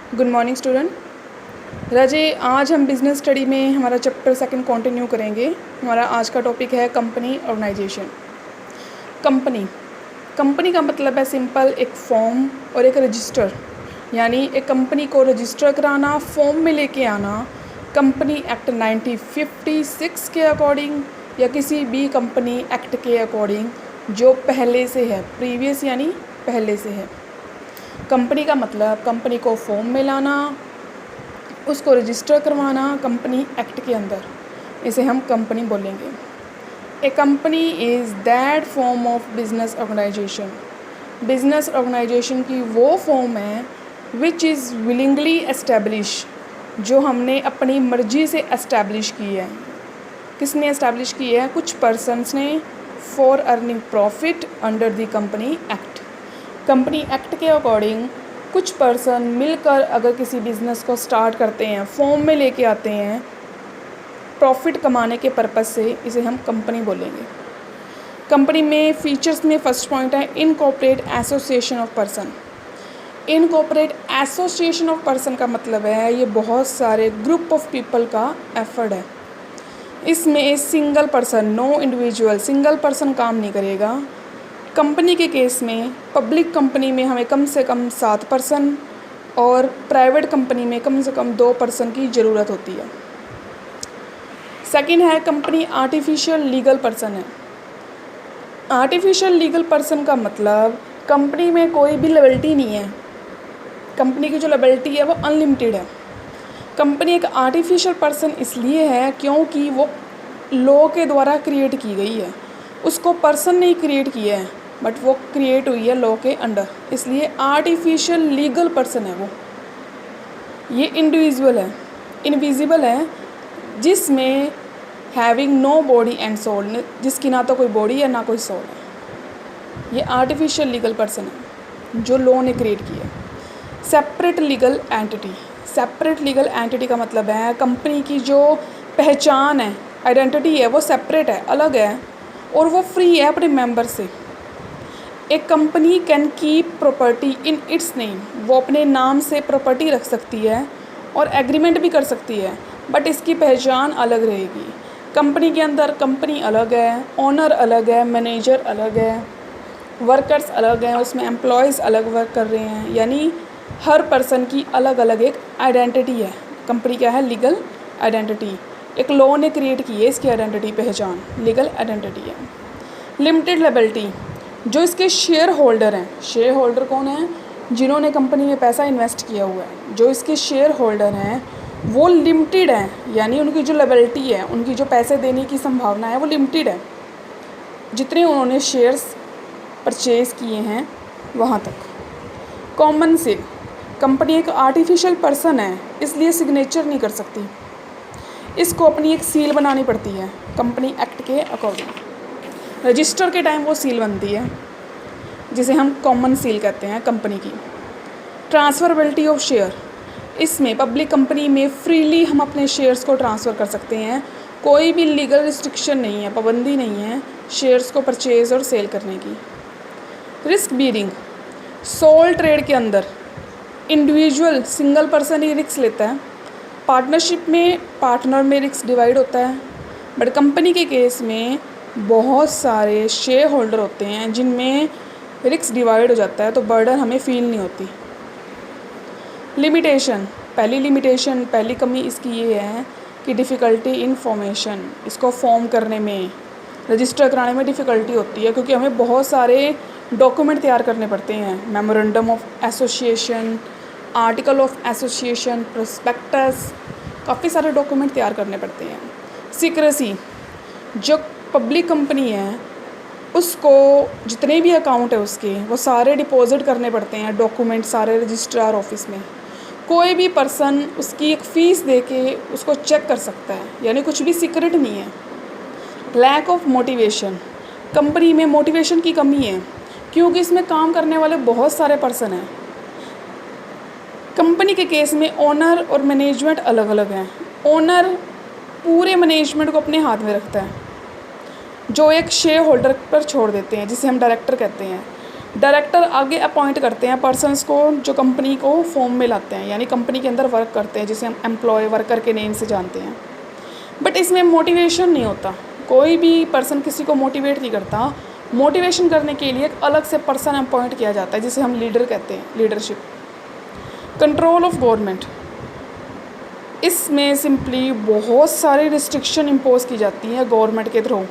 Good morning student. राजे, आज हम business study में हमारा चैप्टर सेकंड कंटिन्यू करेंगे। हमारा आज का टॉपिक है कंपनी ऑर्गेनाइजेशन। कंपनी कंपनी का मतलब है सिंपल एक फॉर्म और एक रजिस्टर, यानी एक कंपनी को रजिस्टर कराना, फॉर्म में लेके आना। कंपनी एक्ट 1956 के अकॉर्डिंग या किसी भी कंपनी एक्ट के अकॉर्डिंग जो पहले से है, प्रीवियस यानी पहले से है। कंपनी का मतलब कंपनी को फॉर्म में लाना, उसको रजिस्टर करवाना कंपनी एक्ट के अंदर, इसे हम कंपनी बोलेंगे। A company is that form of business organisation. Business organisation की वो फॉर्म है विच इज़ विलिंगली एस्टेब्लिश, जो हमने अपनी मर्जी से एस्टेब्लिश की है। किसने एस्टेब्लिश की है? कुछ पर्सन्स ने, for earning profit under the company act. Company act के अकॉर्डिंग कुछ पर्सन मिलकर अगर किसी बिज़नेस को स्टार्ट करते हैं, फॉर्म में लेके आते हैं प्रॉफिट कमाने के पर्पज़ से, इसे हम कंपनी बोलेंगे। कंपनी में फीचर्स में फर्स्ट पॉइंट है incorporate association of person. Incorporate association of person का मतलब है ये बहुत सारे ग्रुप ऑफ पीपल का एफर्ट है। इसमें single person, no individual, single person काम नहीं करेगा। कंपनी के केस में पब्लिक कंपनी में हमें कम से कम 7 पर्सन और प्राइवेट कंपनी में कम से कम 2 पर्सन की ज़रूरत होती है। सेकंड है कंपनी आर्टिफिशियल लीगल पर्सन है। आर्टिफिशियल लीगल पर्सन का मतलब कंपनी में कोई भी लायबिलिटी नहीं है। कंपनी की जो लायबिलिटी है वो अनलिमिटेड है। कंपनी एक आर्टिफिशियल पर्सन इसलिए है क्योंकि वो लॉ के द्वारा क्रिएट की गई है। उसको पर्सन ने क्रिएट किया है, बट वो क्रिएट हुई है लॉ के अंडर, इसलिए आर्टिफिशियल लीगल पर्सन है वो। ये इंडिविजुअल है, इनविजिबल है, जिसमें having no body and soul, जिसकी ना तो कोई बॉडी है ना कोई सोल है। ये आर्टिफिशियल लीगल पर्सन है जो लॉ ने क्रिएट किया है। Separate legal entity. Separate legal entity का मतलब है कंपनी की जो पहचान है, आइडेंटिटी है, वो सेपरेट है, अलग है और वो फ्री है अपने मेंबर से। एक company can keep property in its name, वो अपने नाम से प्रॉपर्टी रख सकती है और एग्रीमेंट भी कर सकती है, बट इसकी पहचान अलग रहेगी। कंपनी के अंदर कंपनी अलग है, ओनर अलग है, मैनेजर अलग है, वर्कर्स अलग हैं, उसमें एम्प्लॉयज़ अलग वर्क कर रहे हैं, यानी हर पर्सन की अलग अलग एक आइडेंटिटी है। कंपनी क्या है? Legal identity. एक लॉ ने क्रिएट की है इसकी आइडेंटिटी, पहचान, लीगल आइडेंटिटी है। लिमिटेड लायबिलिटी, जो इसके शेयर होल्डर हैं, शेयर होल्डर कौन है? जिन्होंने कंपनी में पैसा इन्वेस्ट किया हुआ है। जो इसके शेयर होल्डर हैं वो लिमिटेड हैं, यानी उनकी जो लायबिलिटी है, उनकी जो पैसे देने की संभावना है वो लिमिटेड है, जितने उन्होंने शेयर्स परचेज़ किए हैं वहाँ तक। कॉमन से, कंपनी एक आर्टिफिशियल पर्सन है इसलिए सिग्नेचर नहीं कर सकती, इसको अपनी एक सील बनानी पड़ती है कंपनी एक्ट के अकॉर्डिंग। रजिस्टर के टाइम वो सील बनती है जिसे हम कॉमन सील कहते हैं कंपनी की। ट्रांसफरेबिलिटी ऑफ शेयर, इसमें पब्लिक कंपनी में फ्रीली हम अपने शेयर्स को ट्रांसफ़र कर सकते हैं, कोई भी लीगल रिस्ट्रिक्शन नहीं है, पाबंदी नहीं है शेयर्स को परचेज़ और सेल करने की। रिस्क बीयरिंग, सोल ट्रेड के अंदर इंडिविजुअल सिंगल पर्सन ही रिस्क लेता है, पार्टनरशिप में पार्टनर में रिस्क डिवाइड होता है, बट कंपनी के केस में बहुत सारे शेयर होल्डर होते हैं जिनमें रिस्क डिवाइड हो जाता है, तो बर्डन हमें फील नहीं होती। लिमिटेशन, पहली कमी इसकी ये है कि डिफ़िकल्टी इन फॉर्मेशन, इसको फॉर्म करने में, रजिस्टर कराने में डिफ़िकल्टी होती है क्योंकि हमें बहुत सारे डॉक्यूमेंट तैयार करने पड़ते हैं। Memorandum of association, article of association, prospectus, काफ़ी सारे डॉक्यूमेंट तैयार करने पड़ते हैं। सीक्रेसी, जो पब्लिक कंपनी है उसको जितने भी अकाउंट है उसके वो सारे डिपॉजिट करने पड़ते हैं, डॉक्यूमेंट सारे रजिस्ट्रार ऑफिस में। कोई भी पर्सन उसकी एक फ़ीस दे के उसको चेक कर सकता है, यानी कुछ भी सीक्रेट नहीं है। लैक ऑफ मोटिवेशन, कंपनी में मोटिवेशन की कमी है क्योंकि इसमें काम करने वाले बहुत सारे पर्सन हैं। कंपनी के केस में ओनर और मैनेजमेंट अलग अलग हैं। ओनर पूरे मैनेजमेंट को अपने हाथ में रखता है, जो एक शेयर होल्डर पर छोड़ देते हैं, जिसे हम डायरेक्टर कहते हैं। डायरेक्टर आगे अपॉइंट करते हैं पर्सनस को जो कंपनी को फॉर्म में लाते हैं, यानी कंपनी के अंदर वर्क करते हैं, जिसे हम एम्प्लॉय वर्कर के नेम से जानते हैं। बट इसमें मोटिवेशन नहीं होता, कोई भी पर्सन किसी को मोटिवेट नहीं करता। मोटिवेशन करने के लिए एक अलग से पर्सन अपॉइंट किया जाता है, जिसे हम लीडर कहते हैं, लीडरशिप। कंट्रोल ऑफ गवर्नमेंट, इसमें सिंपली बहुत सारी रिस्ट्रिक्शन इम्पोज की जाती हैं गवर्नमेंट के थ्रू,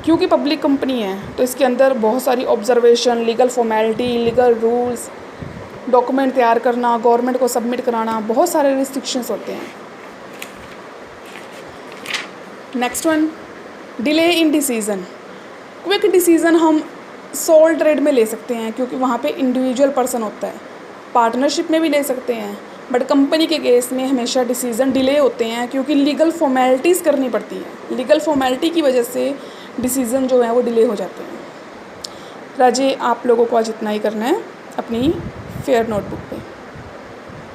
क्योंकि पब्लिक कंपनी है तो इसके अंदर बहुत सारी observation, legal formality, legal rules, document तैयार करना, गवर्नमेंट को सबमिट कराना, बहुत सारे रिस्ट्रिक्शंस होते हैं। Next one, delay in decision. Quick decision हम सोल ट्रेड में ले सकते हैं, क्योंकि वहाँ पे इंडिविजुअल पर्सन होता है। पार्टनरशिप में भी ले सकते हैं, बट कंपनी के केस में हमेशा डिसीज़न डिले होते हैं, क्योंकि लीगल फॉर्मेलिटीज़ करनी पड़ती है। लीगल फॉर्मेलिटी की वजह से डिसीज़न जो है वो डिले हो जाते हैं। राजे, आप लोगों को आज इतना ही करना है अपनी फेयर नोटबुक पे।